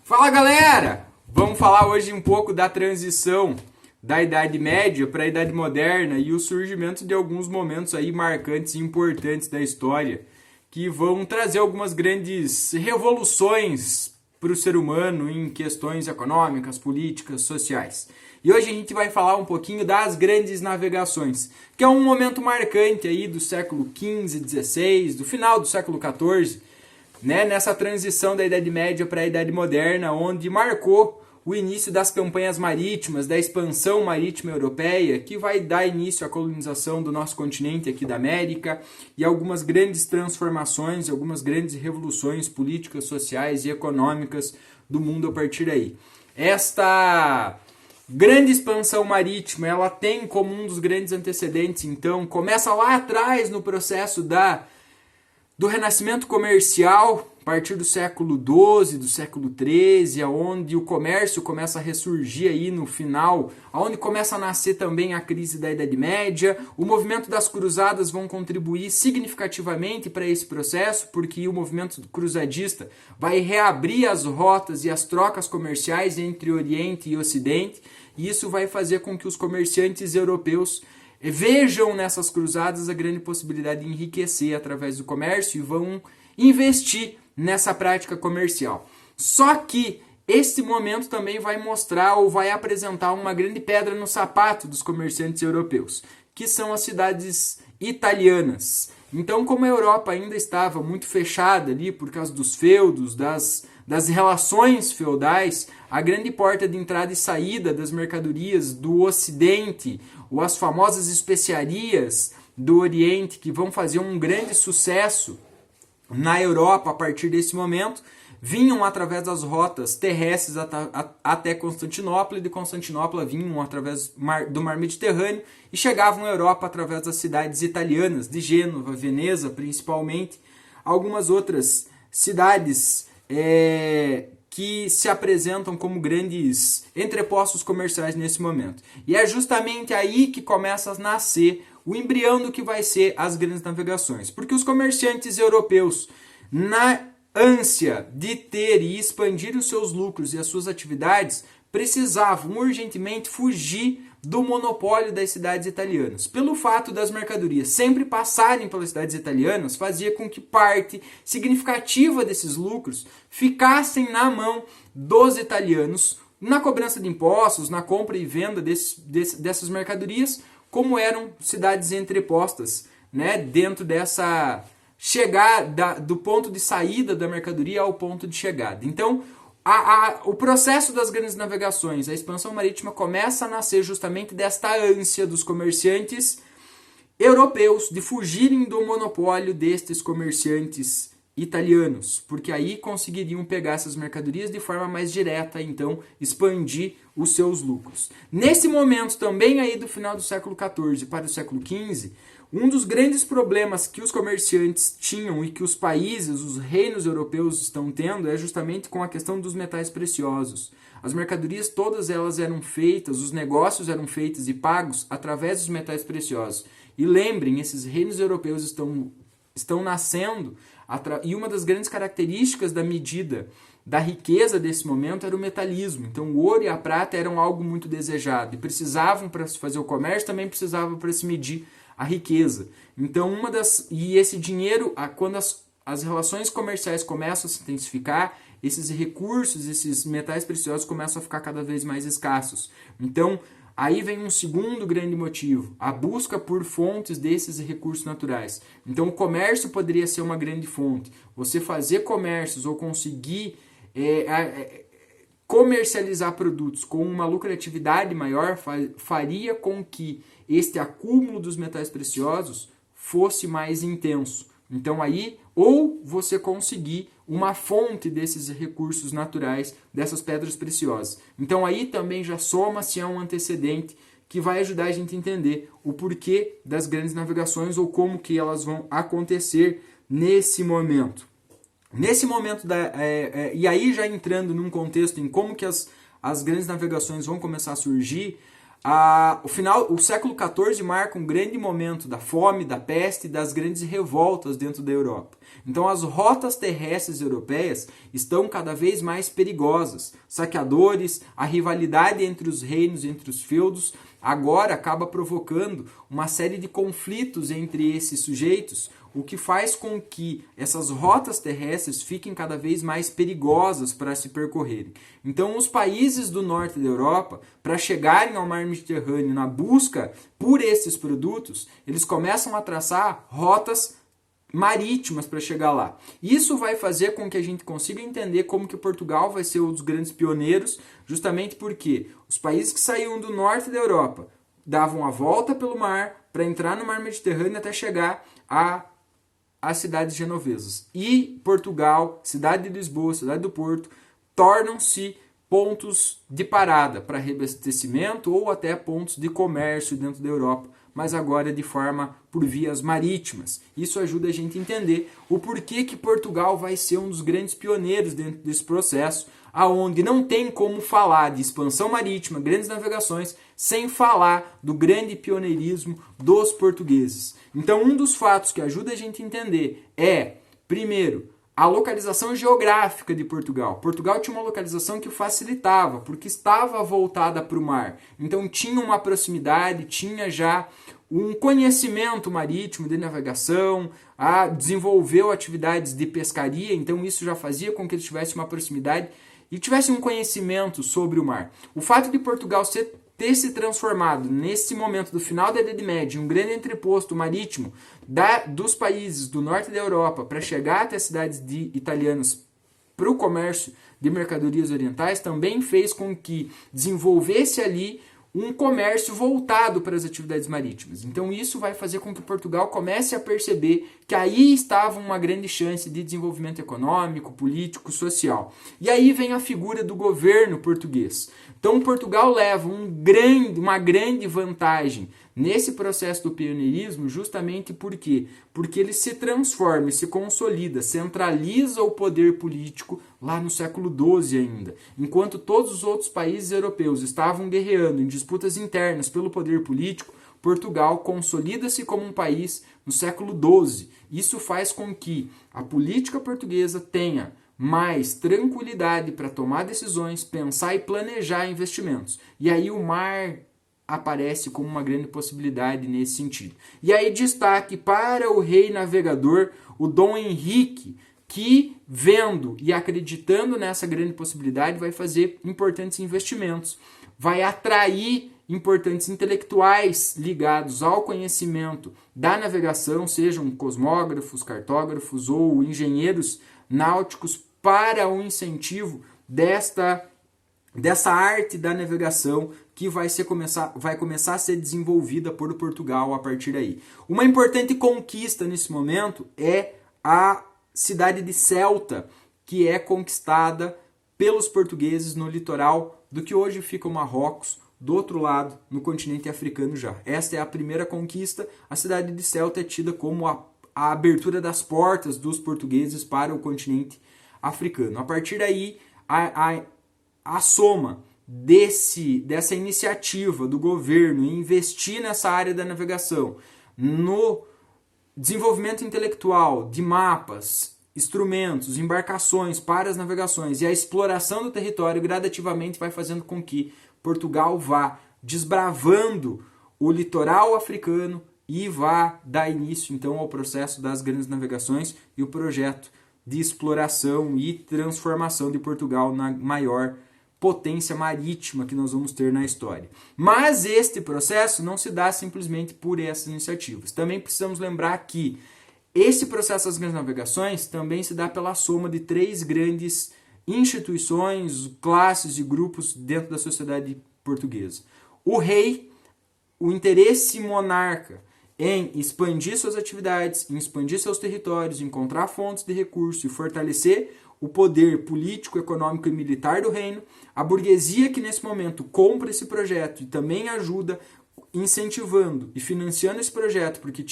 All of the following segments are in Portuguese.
Fala galera! Vamos falar hoje um pouco da transição da Idade Média para a Idade Moderna e o surgimento de alguns momentos aí marcantes e importantes da história que vão trazer algumas grandes revoluções para o ser humano em questões econômicas, políticas, sociais. E hoje a gente vai falar um pouquinho das grandes navegações, que é um momento marcante aí do século XV, XVI, do final do século XIV, né, nessa transição da Idade Média para a Idade Moderna, onde marcou o início das campanhas marítimas, da expansão marítima europeia, que vai dar início à colonização do nosso continente aqui da América e algumas grandes transformações, algumas grandes revoluções políticas, sociais e econômicas do mundo a partir daí. Esta grande expansão marítima, ela tem como um dos grandes antecedentes, então, começa lá atrás no processo do renascimento comercial, a partir do século XII, do século XIII, onde o comércio começa a ressurgir aí no final, onde começa a nascer também a crise da Idade Média. O movimento das cruzadas vão contribuir significativamente para esse processo, porque o movimento cruzadista vai reabrir as rotas e as trocas comerciais entre Oriente e Ocidente, e isso vai fazer com que os comerciantes europeus vejam nessas cruzadas a grande possibilidade de enriquecer através do comércio e vão investir nessa prática comercial. Só que esse momento também vai mostrar ou vai apresentar uma grande pedra no sapato dos comerciantes europeus, que são as cidades italianas. Então, como a Europa ainda estava muito fechada ali por causa dos feudos, das relações feudais, a grande porta de entrada e saída das mercadorias do Ocidente, ou as famosas especiarias do Oriente, que vão fazer um grande sucesso na Europa a partir desse momento, vinham através das rotas terrestres até Constantinopla, e de Constantinopla vinham através do Mar Mediterrâneo e chegavam à Europa através das cidades italianas, de Gênova, Veneza principalmente, algumas outras cidades que se apresentam como grandes entrepostos comerciais nesse momento. E é justamente aí que começa a nascer o embrião do que vai ser as grandes navegações. Porque os comerciantes europeus, na ânsia de ter e expandir os seus lucros e as suas atividades, precisavam urgentemente fugir do monopólio das cidades italianas. Pelo fato das mercadorias sempre passarem pelas cidades italianas, fazia com que parte significativa desses lucros ficassem na mão dos italianos na cobrança de impostos, na compra e venda dessas mercadorias, como eram cidades entrepostas, né, dentro dessa chegada do ponto de saída da mercadoria ao ponto de chegada. Então, o processo das grandes navegações, a expansão marítima começa a nascer justamente desta ânsia dos comerciantes europeus de fugirem do monopólio destes comerciantes italianos, porque aí conseguiriam pegar essas mercadorias de forma mais direta, então expandir os seus lucros. Nesse momento também aí do final do século XIV para o século XV, um dos grandes problemas que os comerciantes tinham e que os países, os reinos europeus estão tendo é justamente com a questão dos metais preciosos. As mercadorias todas elas eram feitas, os negócios eram feitos e pagos através dos metais preciosos. E lembrem, esses reinos europeus estão nascendo, e uma das grandes características da medida da riqueza desse momento era o metalismo. Então o ouro e a prata eram algo muito desejado e precisavam para se fazer o comércio, também precisavam para se medir a riqueza. Então e esse dinheiro, quando as relações comerciais começam a se intensificar, esses recursos, esses metais preciosos começam a ficar cada vez mais escassos. Então aí vem um segundo grande motivo, a busca por fontes desses recursos naturais. Então o comércio poderia ser uma grande fonte. Você fazer comércios ou conseguir comercializar produtos com uma lucratividade maior faria com que este acúmulo dos metais preciosos fosse mais intenso. Então aí, ou você conseguir uma fonte desses recursos naturais, dessas pedras preciosas. Então aí também já soma-se a um antecedente que vai ajudar a gente a entender o porquê das grandes navegações ou como que elas vão acontecer nesse momento. Nesse momento, e aí já entrando num contexto em como que as grandes navegações vão começar a surgir, O século XIV marca um grande momento da fome, da peste e das grandes revoltas dentro da Europa. Então as rotas terrestres europeias estão cada vez mais perigosas. Saqueadores, a rivalidade entre os reinos, entre os feudos, agora acaba provocando uma série de conflitos entre esses sujeitos, o que faz com que essas rotas terrestres fiquem cada vez mais perigosas para se percorrerem. Então, os países do norte da Europa, para chegarem ao mar Mediterrâneo na busca por esses produtos, eles começam a traçar rotas marítimas para chegar lá. Isso vai fazer com que a gente consiga entender como que Portugal vai ser um dos grandes pioneiros, justamente porque os países que saíam do norte da Europa davam a volta pelo mar para entrar no mar Mediterrâneo até chegar às cidades genovesas. E Portugal, cidade de Lisboa, cidade do Porto, tornam-se pontos de parada para reabastecimento ou até pontos de comércio dentro da Europa, mas agora de forma por vias marítimas. Isso ajuda a gente a entender o porquê que Portugal vai ser um dos grandes pioneiros dentro desse processo, aonde não tem como falar de expansão marítima, grandes navegações, sem falar do grande pioneirismo dos portugueses. Então, um dos fatos que ajuda a gente a entender é, primeiro, a localização geográfica de Portugal. Portugal tinha uma localização que facilitava, porque estava voltada para o mar. Então tinha uma proximidade, tinha já um conhecimento marítimo de navegação, desenvolveu atividades de pescaria, então isso já fazia com que eles tivessem uma proximidade e tivessem um conhecimento sobre o mar. O fato de Portugal ter se transformado, nesse momento do final da Idade Média, em um grande entreposto marítimo dos países do norte da Europa para chegar até as cidades italianas para o comércio de mercadorias orientais, também fez com que desenvolvesse ali um comércio voltado para as atividades marítimas. Então isso vai fazer com que Portugal comece a perceber que aí estava uma grande chance de desenvolvimento econômico, político, social. E aí vem a figura do governo português. Então Portugal leva uma grande vantagem nesse processo do pioneirismo, justamente por quê? Porque ele se transforma, se consolida, centraliza o poder político lá no século XII ainda. Enquanto todos os outros países europeus estavam guerreando em disputas internas pelo poder político, Portugal consolida-se como um país no século XII. Isso faz com que a política portuguesa tenha mais tranquilidade para tomar decisões, pensar e planejar investimentos. E aí o mar aparece como uma grande possibilidade nesse sentido. E aí destaque para o rei navegador, o Dom Henrique, que vendo e acreditando nessa grande possibilidade vai fazer importantes investimentos, vai atrair importantes intelectuais ligados ao conhecimento da navegação, sejam cosmógrafos, cartógrafos ou engenheiros náuticos, para o incentivo dessa arte da navegação que vai começar a ser desenvolvida por Portugal a partir daí. Uma importante conquista nesse momento é a cidade de Ceuta, que é conquistada pelos portugueses no litoral do que hoje fica o Marrocos, do outro lado, no continente africano já. Esta é a primeira conquista. A cidade de Ceuta é tida como a abertura das portas dos portugueses para o continente africano. A partir daí, a soma dessa iniciativa do governo em investir nessa área da navegação, no desenvolvimento intelectual de mapas, instrumentos, embarcações para as navegações e a exploração do território gradativamente vai fazendo com que Portugal vá desbravando o litoral africano e vá dar início então ao processo das grandes navegações e o projeto de exploração e transformação de Portugal na maior potência marítima que nós vamos ter na história. Mas este processo não se dá simplesmente por essas iniciativas. Também precisamos lembrar que esse processo das grandes navegações também se dá pela soma de três grandes instituições, classes e grupos dentro da sociedade portuguesa. O rei, o interesse monarca em expandir suas atividades, em expandir seus territórios, encontrar fontes de recurso e fortalecer o poder político, econômico e militar do reino. A burguesia que nesse momento compra esse projeto e também ajuda incentivando e financiando esse projeto, porque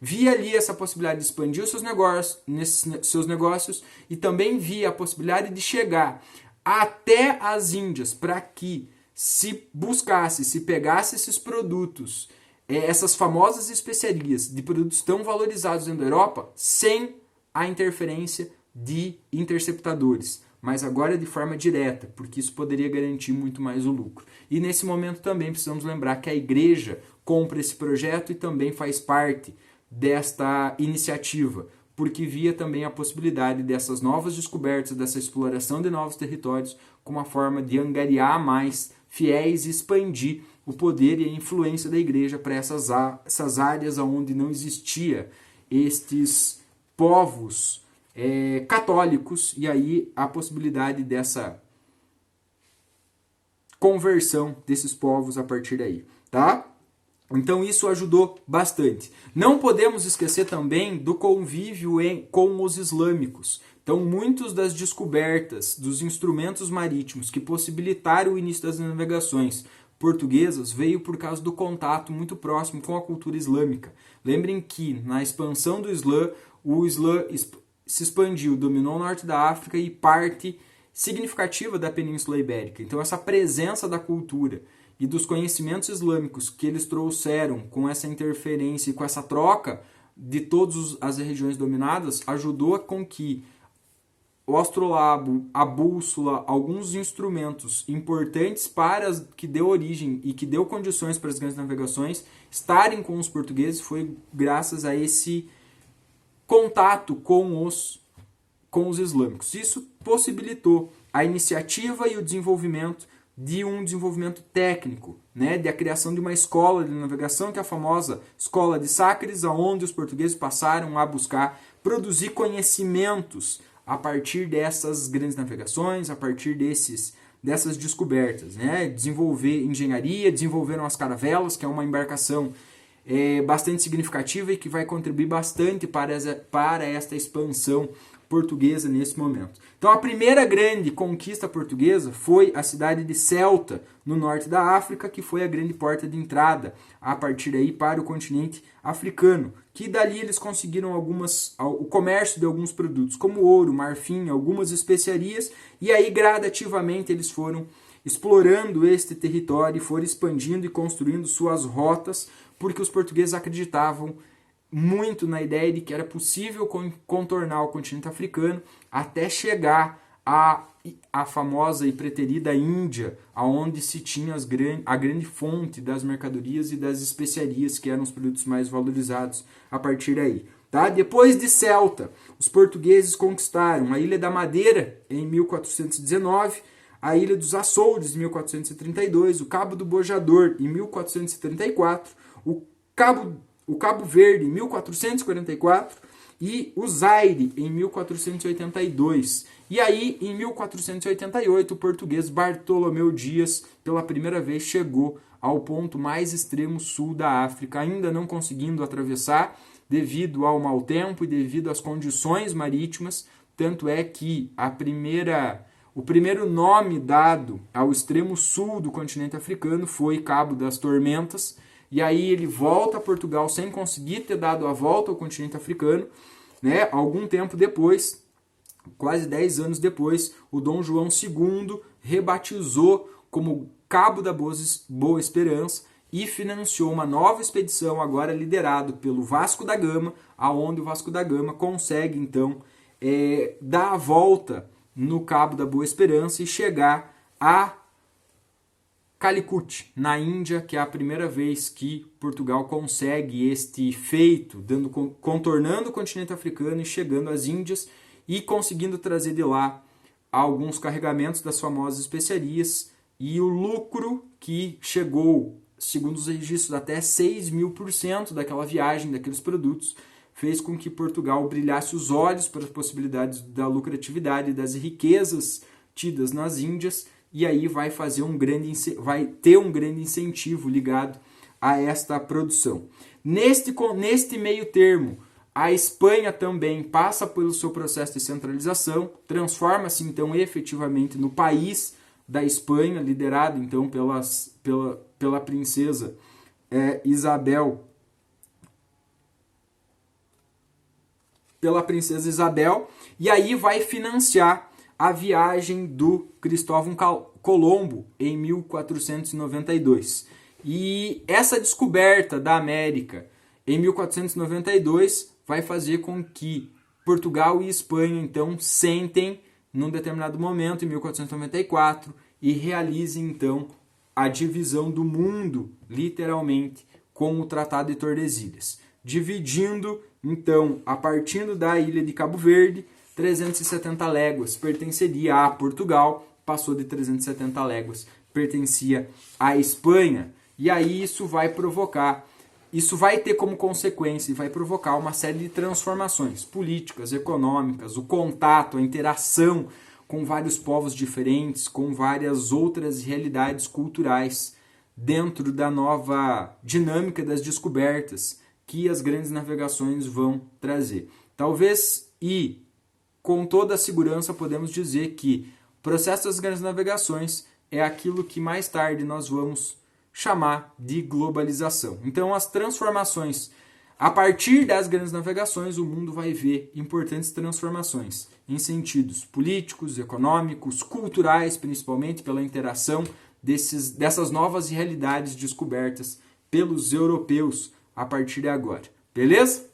via ali essa possibilidade de expandir os seus negócios e também via a possibilidade de chegar até as Índias para que se buscasse, se pegasse esses produtos, essas famosas especiarias de produtos tão valorizados dentro da Europa, sem a interferência de interceptadores, mas agora de forma direta, porque isso poderia garantir muito mais o lucro. E nesse momento também precisamos lembrar que a igreja compra esse projeto e também faz parte desta iniciativa, porque via também a possibilidade dessas novas descobertas, dessa exploração de novos territórios, como uma forma de angariar mais fiéis e expandir o poder e a influência da igreja para essas áreas onde não existia estes povos católicos, e aí a possibilidade dessa conversão desses povos a partir daí, tá? Então isso ajudou bastante. Não podemos esquecer também do convívio com os islâmicos. Então muitas das descobertas dos instrumentos marítimos que possibilitaram o início das navegações portuguesas veio por causa do contato muito próximo com a cultura islâmica. Lembrem que na expansão do Islã, o Islã se expandiu, dominou o norte da África e parte significativa da Península Ibérica. Então essa presença da cultura e dos conhecimentos islâmicos que eles trouxeram com essa interferência e com essa troca de todas as regiões dominadas ajudou com que o astrolabe, a bússola, alguns instrumentos importantes que deu origem e que deu condições para as grandes navegações estarem com os portugueses foi graças a esse contato com os islâmicos. Isso possibilitou a iniciativa e o desenvolvimento de um desenvolvimento técnico, né, de a criação de uma escola de navegação, que é a famosa Escola de Sácares, onde os portugueses passaram a buscar produzir conhecimentos a partir dessas grandes navegações, a partir dessas descobertas, né, desenvolver engenharia, desenvolveram as caravelas, que é uma embarcação bastante significativa e que vai contribuir bastante para esta expansão portuguesa nesse momento. Então a primeira grande conquista portuguesa foi a cidade de Ceuta, no norte da África, que foi a grande porta de entrada a partir daí para o continente africano, que dali eles conseguiram o comércio de alguns produtos, como ouro, marfim, algumas especiarias, e aí gradativamente eles foram explorando este território, foram expandindo e construindo suas rotas, porque os portugueses acreditavam muito na ideia de que era possível contornar o continente africano até chegar à famosa e preterida Índia, aonde se tinha a grande fonte das mercadorias e das especiarias, que eram os produtos mais valorizados a partir daí. Tá? Depois de Ceuta, os portugueses conquistaram a Ilha da Madeira em 1419, a Ilha dos Açores em 1432, o Cabo do Bojador em 1434, o Cabo Verde em 1444 e o Zaire em 1482. E aí, em 1488, o português Bartolomeu Dias, pela primeira vez, chegou ao ponto mais extremo sul da África, ainda não conseguindo atravessar devido ao mau tempo e devido às condições marítimas. Tanto é que o primeiro nome dado ao extremo sul do continente africano foi Cabo das Tormentas. E aí ele volta a Portugal sem conseguir ter dado a volta ao continente africano, né? Algum tempo depois, quase 10 anos depois, o Dom João II rebatizou como Cabo da Boa Esperança e financiou uma nova expedição, agora liderado pelo Vasco da Gama, aonde o Vasco da Gama consegue então dar a volta no Cabo da Boa Esperança e chegar a Calicut, na Índia, que é a primeira vez que Portugal consegue este feito, contornando o continente africano e chegando às Índias e conseguindo trazer de lá alguns carregamentos das famosas especiarias e o lucro que chegou, segundo os registros, até 6.000% daquela viagem, daqueles produtos, fez com que Portugal brilhasse os olhos para as possibilidades da lucratividade e das riquezas tidas nas Índias. E aí vai ter um grande incentivo ligado a esta produção. Neste meio termo, a Espanha também passa pelo seu processo de centralização, transforma-se então efetivamente no país da Espanha, liderado então pela princesa Isabel. E aí vai financiar a viagem do Cristóvão Colombo em 1492. E essa descoberta da América em 1492 vai fazer com que Portugal e Espanha então sentem num determinado momento, em 1494, e realizem então a divisão do mundo, literalmente, com o Tratado de Tordesilhas. Dividindo, então, a partir da ilha de Cabo Verde, 370 léguas pertenceria a Portugal, passou de 370 léguas, pertencia à Espanha. E aí isso vai ter como consequência e vai provocar uma série de transformações políticas, econômicas, o contato, a interação com vários povos diferentes, com várias outras realidades culturais dentro da nova dinâmica das descobertas que as grandes navegações vão trazer. Talvez, e com toda a segurança, podemos dizer que o processo das grandes navegações é aquilo que mais tarde nós vamos chamar de globalização. Então, as transformações, a partir das grandes navegações, o mundo vai ver importantes transformações em sentidos políticos, econômicos, culturais, principalmente pela interação dessas novas realidades descobertas pelos europeus a partir de agora. Beleza?